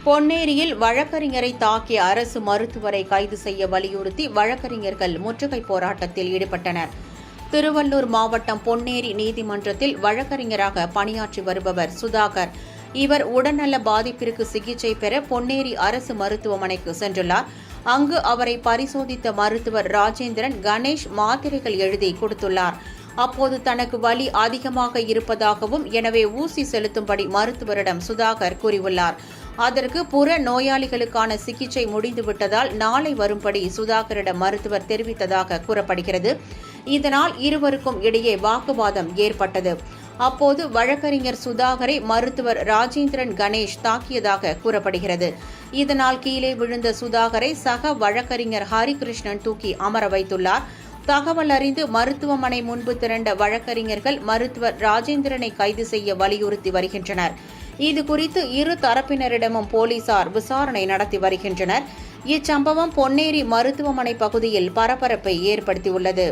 பொன்னேரியில் வழக்கறிஞரை தாக்கிய அரசு மருத்துவரை கைது செய்ய வலியுறுத்தி வழக்கறிஞர்கள் முற்றுகை போராட்டத்தில் ஈடுபட்டனர். திருவள்ளூர் மாவட்டம் பொன்னேரி நீதிமன்றத்தில் வழக்கறிஞராக பணியாற்றி வருபவர் சுதாகர். இவர் உடல்நல பாதிப்பிற்கு சிகிச்சை பெற பொன்னேரி அரசு மருத்துவமனைக்கு சென்றுள்ளார். அங்கு அவரை பரிசோதித்த மருத்துவர் ராஜேந்திரன் கணேஷ் மாத்திரைகள் எழுதி கொடுத்துள்ளார். அப்போது தனக்கு வலி அதிகமாக இருப்பதாகவும் எனவே ஊசி செலுத்தும்படி மருத்துவரிடம் சுதாகர் கூறியுள்ளார். அதற்கு புற நோயாளிகளுக்கான சிகிச்சை முடிந்துவிட்டதால் நாளை வரும்படி சுதாகரிடம் மருத்துவர் தெரிவித்ததாக கூறப்படுகிறது. இதனால் இருவருக்கும் இடையே வாக்குவாதம் ஏற்பட்டது. அப்போது வழக்கறிஞர் சுதாகரை மருத்துவர் ராஜேந்திரன் கணேஷ் தாக்கியதாக கூறப்படுகிறது. இதனால் கீழே விழுந்த சுதாகரை சக வழக்கறிஞர் ஹரிகிருஷ்ணன் தூக்கி அமர வைத்துள்ளார். தகவல் அறிந்து மருத்துவமனை முன்பு திரண்ட வழக்கறிஞர்கள் மருத்துவர் ராஜேந்திரனை கைது செய்ய வலியுறுத்தி வருகின்றனர். இதுகுறித்து இரு தரப்பினரிடமும் போலீசார் விசாரணை நடத்தி வருகின்றனர். இச்சம்பவம் பொன்னேரி மருத்துவமனை பகுதியில் பரபரப்பை ஏற்படுத்தியுள்ளது.